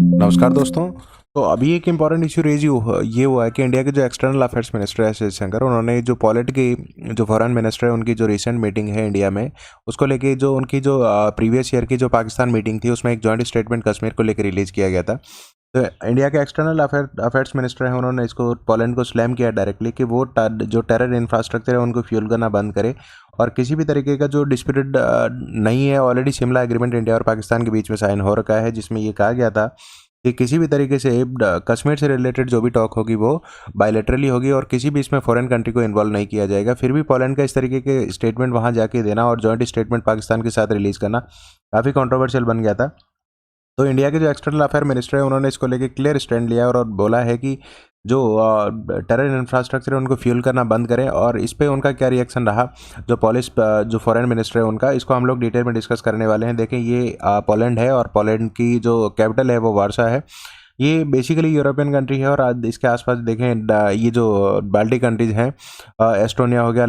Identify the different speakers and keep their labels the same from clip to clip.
Speaker 1: नमस्कार दोस्तों। तो अभी एक इम्पॉर्टेंट इशू ये हुआ है कि इंडिया के जो एक्सटर्नल अफेयर्स मिनिस्टर है जयशंकर, उन्होंने जो पोलैंड की जो फॉरेन मिनिस्टर है उनकी जो रिसेंट मीटिंग है इंडिया में, उसको लेके जो उनकी जो प्रीवियस ईयर की जो पाकिस्तान मीटिंग थी उसमें एक जॉइंट स्टेटमेंट कश्मीर को लेकर रिलीज किया गया था। तो इंडिया के एक्सटर्नल अफेयर्स मिनिस्टर हैं, उन्होंने इसको पोलैंड को स्लैम किया डायरेक्टली कि वो जो टेरर इंफ्रास्ट्रक्चर है उनको फ्यूल करना बंद करे, और किसी भी तरीके का जो डिस्प्यूटेड नहीं है। ऑलरेडी शिमला एग्रीमेंट इंडिया और पाकिस्तान के बीच में साइन हो रखा है, जिसमें ये कहा गया था कि किसी भी तरीके से कश्मीर से रिलेटेड जो भी टॉक होगी वो बायलैटरली होगी और किसी भी इसमें फॉरेन कंट्री को इन्वॉल्व नहीं किया जाएगा। फिर भी पोलैंड का इस तरीके के स्टेटमेंट वहां जाके देना और जॉइंट स्टेटमेंट पाकिस्तान के साथ रिलीज करना काफ़ी कंट्रोवर्शियल बन गया था। तो इंडिया के जो एक्सटर्नल अफेयर मिनिस्टर है उन्होंने इसको लेके क्लियर स्टैंड लिया और बोला है कि जो टेरर इंफ्रास्ट्रक्चर है उनको फ्यूल करना बंद करें। और इस पे उनका क्या रिएक्शन रहा, जो फॉरेन मिनिस्टर है उनका, इसको हम लोग डिटेल में डिस्कस करने वाले हैं। देखें, ये पोलैंड है और पोलैंड की जो कैपिटल है वो वारसा है। ये बेसिकली यूरोपियन कंट्री है और आज इसके आसपास देखें ये जो बाल्टिक कंट्रीज हैं, एस्टोनिया हो गया,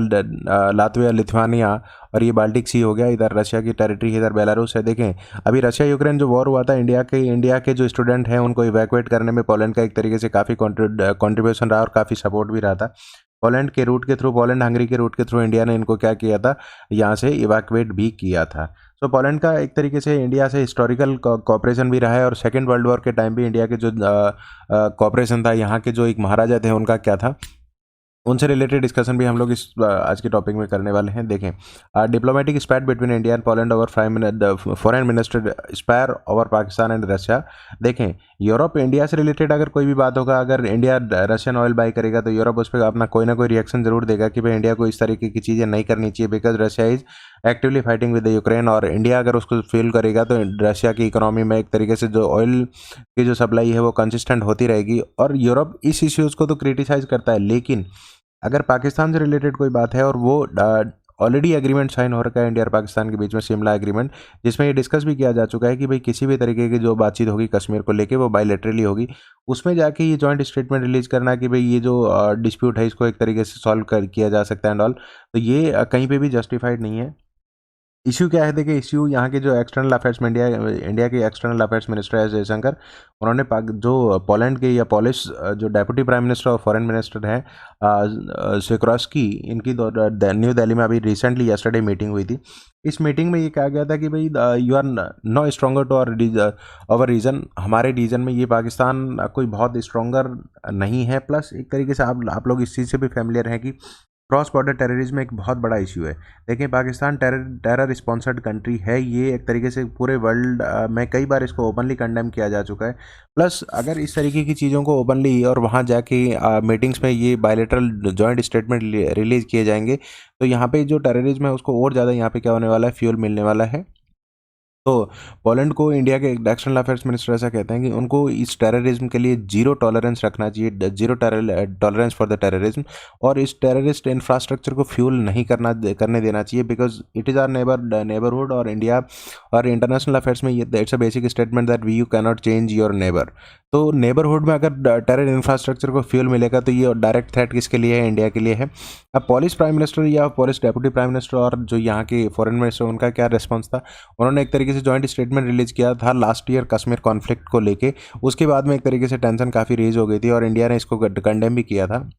Speaker 1: लातविया, लिथुआनिया, और ये बाल्टिक सी हो गया। इधर रशिया की टेरिटरी है, इधर बेलारूस है। देखें, अभी रशिया यूक्रेन जो वॉर हुआ था, इंडिया के जो स्टूडेंट हैं उनको इवैक्यूएट करने में पोलैंड का एक तरीके से काफ़ी कॉन्ट्रीब्यूशन रहा और काफ़ी सपोर्ट भी रहा था। पोलैंड हंगरी के रूट के थ्रू इंडिया ने इनको क्या किया था, यहाँ से इवैक्यूएट भी किया था। सो पोलैंड का एक तरीके से इंडिया से हिस्टोरिकल कॉपरेशन भी रहा है, और सेकेंड वर्ल्ड वॉर के टाइम भी इंडिया के जो कॉपरेशन था, यहाँ के जो एक महाराजा थे उनका क्या था, उनसे रिलेटेड डिस्कशन भी हम लोग इस आज के टॉपिक में करने वाले हैं। देखें, diplomatic स्पैट between India and Poland over foreign minister spare over Pakistan and Russia. देखें, यूरोप इंडिया से रिलेटेड अगर कोई भी बात होगा, अगर इंडिया रशियन ऑयल बाई करेगा तो यूरोप उस पर अपना कोई ना कोई रिएक्शन जरूर देगा कि भाई इंडिया को इस तरीके की चीज़ें नहीं करनी चाहिए, because Russia is actively fighting with the Ukraine. और इंडिया अगर उसको फील करेगा तो रशिया की इकोनॉमी में एक तरीके से जो ऑयल की जो सप्लाई है वो कंसिस्टेंट होती रहेगी। और यूरोप इस इश्यूज़ को तो क्रिटिसाइज करता है, लेकिन अगर पाकिस्तान से रिलेटेड कोई बात है और वो ऑलरेडी एग्रीमेंट साइन हो रखा है इंडिया और पाकिस्तान के बीच में, शिमला एग्रीमेंट, जिसमें ये डिस्कस भी किया जा चुका है कि भाई किसी भी तरीके की जो बातचीत होगी कश्मीर को लेके वो बायलैटरली होगी, उसमें जाके ये जॉइंट स्टेटमेंट रिलीज करना कि भाई ये जो डिस्प्यूट है इसको एक तरीके से सॉल्व कर किया जा सकता है एंड ऑल, तो ये कहीं पे भी जस्टिफाइड नहीं है। इश्यू क्या है, देखिए, इश्यू यहाँ के जो एक्सटर्नल अफेयर्स में इंडिया के एक्सटर्नल अफेयर्स मिनिस्टर है जयशंकर, उन्होंने जो पोलैंड के या पॉलिश जो डेप्यूटी प्राइम मिनिस्टर और फॉरेन मिनिस्टर हैं सिकोर्स्की, इनकी न्यू दिल्ली में अभी रिसेंटली यस्टरडे मीटिंग हुई थी। इस मीटिंग में ये कहा गया था कि भाई you are no stronger to our region. हमारे रीजन में ये पाकिस्तान कोई बहुत स्ट्रोंगर नहीं है। प्लस एक तरीके से आप लोग इस चीज़ से भी फैमिलियर हैं कि क्रॉस बॉर्डर टेररिज्म एक बहुत बड़ा इशू है। देखिए, पाकिस्तान टेरर स्पॉन्सर्ड कंट्री है, ये एक तरीके से पूरे वर्ल्ड में कई बार इसको ओपनली कंडेम किया जा चुका है। प्लस अगर इस तरीके की चीज़ों को ओपनली और वहाँ जाके मीटिंग्स में ये बायलैटरल जॉइंट स्टेटमेंट रिलीज किए जाएंगे, तो यहाँ पे जो टेररिज्म है उसको और ज़्यादा यहाँ पे क्या होने वाला है, फ्यूल मिलने वाला है। तो पोलैंड को इंडिया के एक्सटर्नल अफेयर्स मिनिस्टर ऐसा कहते हैं कि उनको इस टेररिज्म के लिए जीरो टॉलरेंस रखना चाहिए, zero tolerance for the terrorism, और इस टेररिस्ट इंफ्रास्ट्रक्चर को फ्यूल नहीं करने देना चाहिए, because it is our neighbourhood. और इंडिया और इंटरनेशनल अफेयर्स में ये it's a basic statement that we you cannot change your neighbour. तो नेबरहुड में अगर टेरर इंफ्रास्ट्रक्चर को फ्यूल मिलेगा तो ये डायरेक्ट थ्रेट किसके लिए है, इंडिया के लिए है। अब पॉलिश प्राइम मिनिस्टर या पॉलिश डेप्यूटी प्राइम मिनिस्टर और जो यहाँ के फॉरेन मिनिस्टर, उनका क्या रिस्पॉन्स था, उन्होंने एक तरीके से जॉइंट स्टेटमेंट रिलीज किया था लास्ट ईयर कश्मीर कॉन्फ्लिक्ट को लेके। उसके बाद में एक तरीके से टेंशन काफ़ी रेज हो गई थी और इंडिया ने इसको कंडेम भी किया था।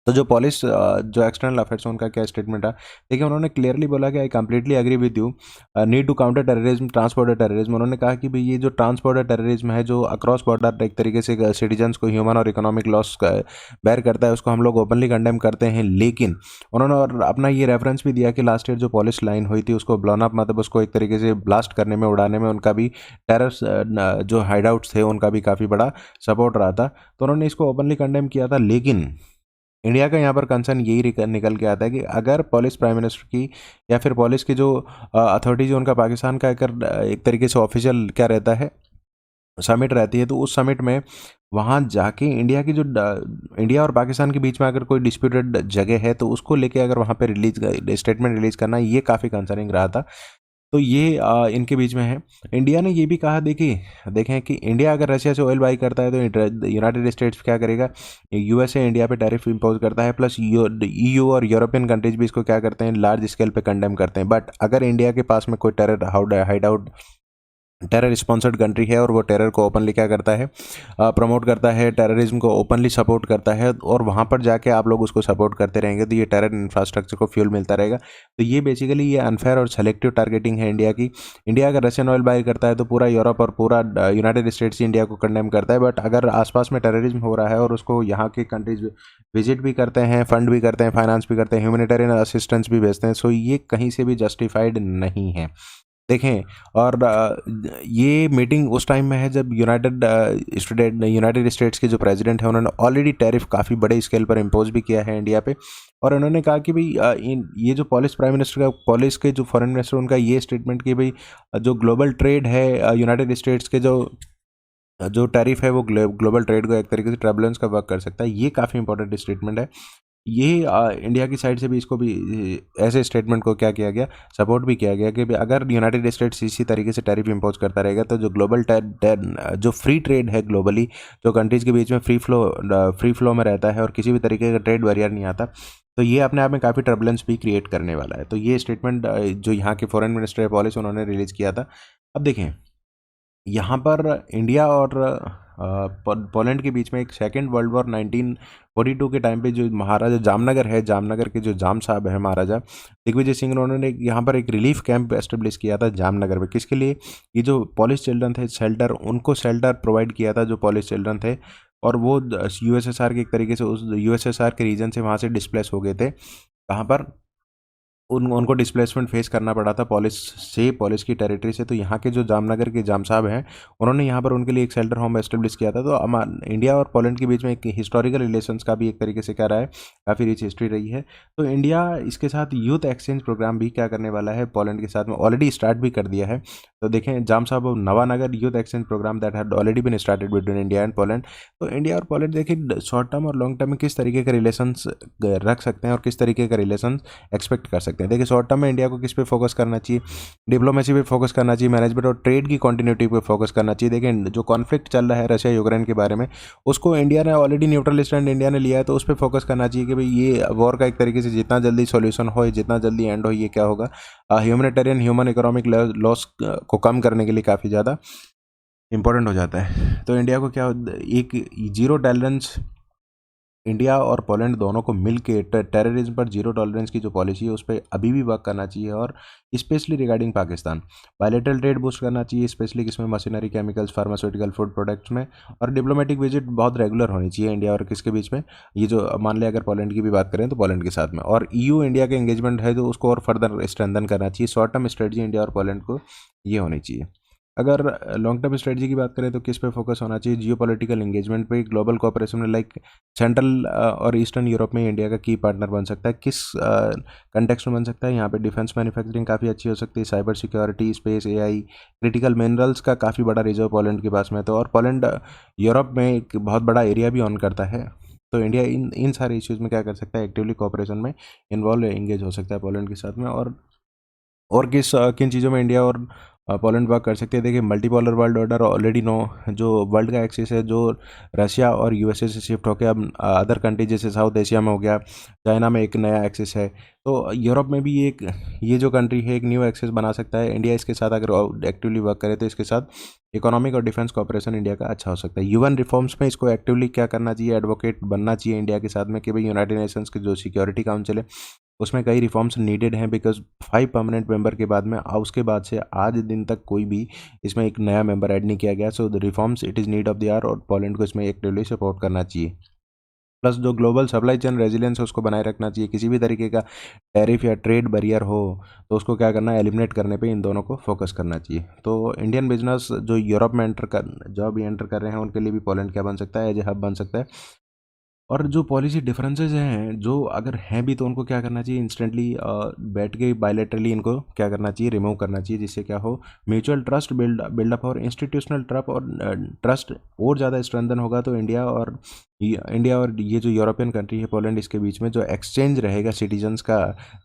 Speaker 1: तो जो जो एक्सटर्नल अफेयर्स है उनका क्या स्टेटमेंट है, देखिए, उन्होंने क्लियरली बोला कि I completely agree with you, need to counter terrorism, transborder terrorism. उन्होंने कहा कि भाई ये जो ट्रांसबॉर्डर टेररिज्म है, जो अक्रॉस बॉर्डर एक तरीके से सिटीजन्स को ह्यूमन और इकोनॉमिक लॉस बेयर करता है, उसको हम लोग ओपनली कंडेम करते हैं। लेकिन उन्होंने और अपना ये रेफरेंस भी दिया कि लास्ट ईयर जो पॉलिश लाइन हुई थी उसको ब्लोन अप, मतलब उसको एक तरीके से ब्लास्ट करने में, उड़ाने में उनका भी टेरर जो हाइडआउट्स थे उनका भी काफ़ी बड़ा सपोर्ट रहा था। तो उन्होंने इसको ओपनली कंडेम किया था। लेकिन इंडिया का यहाँ पर कंसर्न यही निकल के आता है कि अगर पॉलिश प्राइम मिनिस्टर की या फिर पॉलिश की जो अथॉरिटी जो उनका पाकिस्तान का एक तरीके से ऑफिशियल क्या रहता है, समिट रहती है, तो उस समिट में वहाँ जाके इंडिया और पाकिस्तान के बीच में अगर कोई डिस्प्यूटेड जगह है तो उसको लेके अगर वहाँ पे स्टेटमेंट रिलीज करना, ये काफ़ी कंसर्निंग रहा था। तो ये इनके बीच में है। इंडिया ने ये भी कहा, देखिए, देखें कि इंडिया अगर रशिया से ऑयल बाई करता है तो यूनाइटेड स्टेट्स क्या करेगा, यूएसए इंडिया पे टैरिफ इम्पोज करता है। प्लस ईयू और यूरोपियन कंट्रीज भी इसको क्या करते हैं, लार्ज स्केल पे कंडेम करते हैं। बट अगर इंडिया के पास में कोई terror hide out terror sponsored country है और वो टेरर को ओपनली क्या करता है, प्रमोट करता है, टेररिज्म को ओपनली सपोर्ट करता है, और वहाँ पर जाके आप लोग उसको सपोर्ट करते रहेंगे तो ये टेरर इंफ्रास्ट्रक्चर को फ्यूल मिलता रहेगा। तो ये बेसिकली ये अनफेयर और सेलेक्टिव टारगेटिंग है इंडिया की। इंडिया अगर रशियन ऑयल बाय करता है तो पूरा यूरोप और पूरा यूनाइटेड स्टेट्स इंडिया को कंडेम करता है, बट अगर आसपास में टेररिज्म हो रहा है और उसको यहाँ के कंट्रीज विजिट भी करते हैं, फंड भी करते हैं, फाइनेंस भी करते हैं, ह्यूमैनिटेरियन असिस्टेंस भी भेजते हैं, सो ये कहीं से भी जस्टिफाइड नहीं है। देखें, और ये मीटिंग उस टाइम में है जब यूनाइटेड स्टेट्स के जो प्रेसिडेंट हैं उन्होंने ऑलरेडी टैरिफ काफ़ी बड़े स्केल पर इम्पोज भी किया है इंडिया पे, और उन्होंने कहा कि भाई ये जो पॉलिस प्राइम मिनिस्टर का, पॉलिस के जो फॉरेन मिनिस्टर, उनका ये स्टेटमेंट कि भाई जो ग्लोबल ट्रेड है, यूनाइटेड स्टेट्स के जो जो टैरिफ है वो ग्लोबल ट्रेड को एक तरीके से ट्रबुलेंस का वर्क कर सकता है। ये काफ़ी इंपॉर्टेंट स्टेटमेंट है। ये इंडिया की साइड से भी इसको भी ऐसे स्टेटमेंट को क्या किया गया, सपोर्ट भी किया गया कि भाई अगर यूनाइटेड स्टेट्स इसी तरीके से टैरिफ इम्पोज करता रहेगा तो जो ग्लोबल जो फ्री ट्रेड है ग्लोबली, जो कंट्रीज़ के बीच में फ्री फ्लो में रहता है और किसी भी तरीके का ट्रेड बैरियर नहीं आता, तो ये अपने आप में काफ़ी टर्बुलेंस भी क्रिएट करने वाला है। तो ये स्टेटमेंट जो यहाँ के फॉरेन मिनिस्टर पॉलिस उन्होंने रिलीज़ किया था। अब देखें, यहाँ पर इंडिया और पोलैंड के बीच में एक सेकेंड वर्ल्ड वॉर 1942 के टाइम पे जो महाराजा जामनगर है, जामनगर के जो जाम साहब है महाराजा दिग्विजय सिंह, उन्होंने यहाँ पर एक रिलीफ कैंप एस्टेब्लिश किया था जामनगर में। किसके लिए? ये जो पॉलिश चिल्ड्रन थे, शेल्टर, उनको शेल्टर प्रोवाइड किया था जो पॉलिश चिल्ड्रन थे, और वो यूएसएसआर के एक तरीके से उस यूएसएसआर के रीजन से वहाँ से डिस्प्लेस हो गए थे। कहाँ पर? उनको डिस्प्लेसमेंट फेस करना पड़ा था पॉलिश की टेरिटरी से। तो यहाँ के जो जामनगर के जाम साहब हैं, उन्होंने यहाँ पर उनके लिए एक शेल्टर होम एस्टेब्लिश किया था। तो इंडिया और पोलैंड के बीच में एक हिस्टोरिकल रिलेशंस का भी एक तरीके से क्या रहा है, काफ़ी रिच हिस्ट्री रही है। तो इंडिया इसके साथ यूथ एक्सचेंज प्रोग्राम भी क्या करने वाला है, पोलैंड के साथ में ऑलरेडी स्टार्ट भी कर दिया है। तो देखें, Jam Sahab Nawanagar youth exchange program that had already been started between India and Poland. तो इंडिया और पोलैंड देखिए शॉर्ट टर्म और लॉन्ग टर्म में किस तरीके के रिलेशंस रख सकते हैं और किस तरीके का रिलेशन एक्सपेक्ट कर सकते हैं। देखिए, शॉर्ट टर्म में इंडिया को किस पे फोकस करना चाहिए, डिप्लोमेसी पे फोकस करना चाहिए, मैनेजमेंट और ट्रेड की कंटिन्यूटी पे फोकस करना चाहिए। देखिए, जो कॉन्फ्लिक्ट चल रहा है रशिया यूक्रेन के बारे में, उसको इंडिया ने ऑलरेडी न्यूट्रल स्टैंड इंडिया ने लिया है, तो उस पर फोकस करना चाहिए कि भाई ये वॉर का एक तरीके से जितना जल्दी सॉल्यूशन हो, जितना जल्दी एंड हो, ये क्या होगा, ह्यूमैनिटेरियन ह्यूमन इकोनॉमिक लॉस को कम करने के लिए काफ़ी ज़्यादा इंपॉर्टेंट हो जाता है। तो इंडिया को क्या, एक जीरो टॉलरेंस, इंडिया और पोलैंड दोनों को मिल के टेररिज्म पर जीरो टॉलरेंस की जो पॉलिसी है उस पर अभी भी वर्क करना चाहिए, और specially regarding Pakistan bilateral trade boost करना चाहिए, स्पेशली किसमें, machinery, chemicals, pharmaceutical, food products में, और डिप्लोमेटिक विजिट बहुत रेगुलर होनी चाहिए इंडिया और किसके बीच में, ये जो मान लिया अगर पोलैंड की भी बात करें तो पोलैंड के साथ में, और ईयू इंडिया का एंगेजमेंट है जो उसको और फर्दर स्ट्रेंथन करना चाहिए। शॉर्ट टर्म स्ट्रेटजी इंडिया और पोलैंड को ये होनी चाहिए। अगर लॉन्ग टर्म स्ट्रेटजी की बात करें तो किस पे फोकस होना चाहिए, जियो पॉलिटिकल एंगेजमेंट पे, ग्लोबल कोऑपरेशन में, लाइक सेंट्रल और ईस्टर्न यूरोप में इंडिया का की पार्टनर बन सकता है। किस कंटेक्स्ट में बन सकता है, यहाँ पे डिफेंस मैन्युफैक्चरिंग काफ़ी अच्छी हो सकती है, cyber security, space, AI, critical minerals का काफ़ी बड़ा रिजर्व पोलैंड के पास में, तो और पोलैंड यूरोप में एक बहुत बड़ा एरिया भी ऑन करता है। तो इंडिया इन इन सारे इश्यूज़ में क्या कर सकता है, एक्टिवली कोऑपरेशन में इन्वॉल्व एंगेज हो सकता है पोलैंड के साथ में। और किन चीज़ों में इंडिया और पोलैंड वर्क कर सकते हैं। देखिए, multipolar world order already know, जो वर्ल्ड का एक्सिस है, जो रशिया और यूएसए से शिफ्ट होकर अब अदर कंट्री जैसे साउथ एशिया में हो गया, चाइना में एक नया एक्सिस है, तो यूरोप में भी एक ये जो कंट्री है एक न्यू एक्सिस बना सकता है। इंडिया इसके साथ अगर एक्टिवली वर्क करे तो इसके साथ इकोनॉमिक और डिफेंस कॉपरेशन इंडिया का अच्छा हो सकता है। यूएन रिफॉर्म्स में इसको एक्टिवली क्या करना चाहिए, एडवोकेट बनना चाहिए इंडिया के साथ में कि भाई यूनाइटेड नेशंस के जो सिक्योरिटी काउंसिल है उसमें कई रिफॉर्म्स नीडेड हैं, बिकॉज 5 परमानेंट मेंबर के बाद में उसके बाद से आज दिन तक कोई भी इसमें एक नया मेंबर ऐड नहीं किया गया। So the reforms it is need of the hour, और पोलैंड को इसमें एक्टिवली सपोर्ट करना चाहिए। प्लस जो ग्लोबल सप्लाई चेन रेजिलियंस है उसको बनाए रखना चाहिए। किसी भी तरीके का टैरिफ या ट्रेड बैरियर हो तो उसको क्या करना है, एलिमिनेट करने पे इन दोनों को फोकस करना चाहिए। तो इंडियन बिजनेस जो यूरोप में जो भी एंटर कर रहे हैं उनके लिए भी पोलैंड क्या बन सकता है, एज ए हब बन सकता है। और जो पॉलिसी डिफरेंसेस हैं, जो अगर हैं भी, तो उनको क्या करना चाहिए, इंस्टेंटली बैठ के बायलैटरली इनको क्या करना चाहिए, रिमूव करना चाहिए, जिससे क्या हो, म्यूचुअल ट्रस्ट बिल्डअप और इंस्टीट्यूशनल ट्रस्ट और ज़्यादा स्ट्रेंथन होगा। तो इंडिया और ये जो यूरोपियन कंट्री है पोलैंड, इसके बीच में जो एक्सचेंज रहेगा सिटीजन्स का,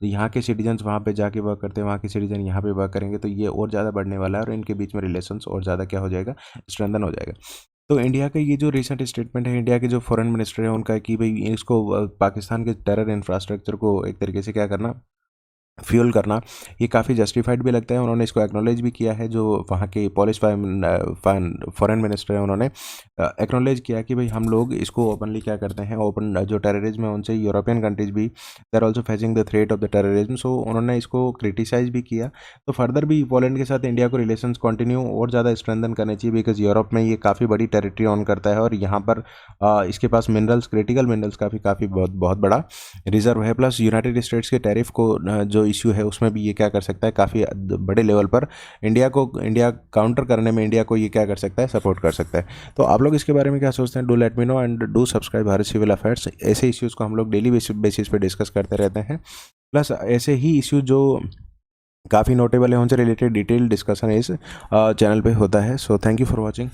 Speaker 1: यहाँ के सिटीजन्स वहाँ पे जाके वर्क करते हैं, वहाँ के सिटीजन यहाँ पे वर्क करेंगे, तो ये और ज़्यादा बढ़ने वाला है और इनके बीच में रिलेशंस और ज़्यादा क्या हो जाएगा, स्ट्रेंथन हो जाएगा। तो इंडिया का ये जो रिसेंट स्टेटमेंट है, इंडिया के जो फॉरेन मिनिस्टर है उनका, कि भाई इसको पाकिस्तान के टेरर इंफ्रास्ट्रक्चर को एक तरीके से क्या करना, फ्यूल करना, ये काफ़ी जस्टिफाइड भी लगता है। उन्होंने इसको एक्नॉलेज भी किया है, जो वहाँ के पोलिश फॉरेन मिनिस्टर हैं उन्होंने एक्नॉलेज किया कि भाई हम लोग इसको ओपनली क्या करते हैं, ओपन जो टेररिज्म है उनसे यूरोपियन कंट्रीज भी they are also facing the threat of the terrorism. So उन्होंने इसको क्रिटिसाइज भी किया। तो फर्दर भी पोलैंड के साथ इंडिया को रिलेशंस कंटिन्यू और ज़्यादा स्ट्रेंथन करने चाहिए, बिकॉज यूरोप में ये काफ़ी बड़ी टेरिटरी ऑन करता है, और यहाँ पर इसके पास मिनरल्स, क्रिटिकल मिनरल्स काफ़ी काफ़ी बहुत बहुत बड़ा रिजर्व है। प्लस यूनाइटेड स्टेट्स के टैरिफ को जो इश्यू है उसमें भी ये क्या कर सकता है, काफ़ी बड़े लेवल पर इंडिया काउंटर करने में इंडिया को ये क्या कर सकता है, सपोर्ट कर सकता है। तो आप लोग इसके बारे में क्या सोचते हैं? Do let me know and do subscribe Bharat civil affairs. ऐसे इश्यूज़ को हम लोग डेली बेसिस पे डिस्कस करते रहते हैं। प्लस ऐसे ही इश्यूज जो काफ़ी नोटेबल है उनसे रिलेटेड डिटेल डिस्कशन इस चैनल पे होता है। So thank you for watching.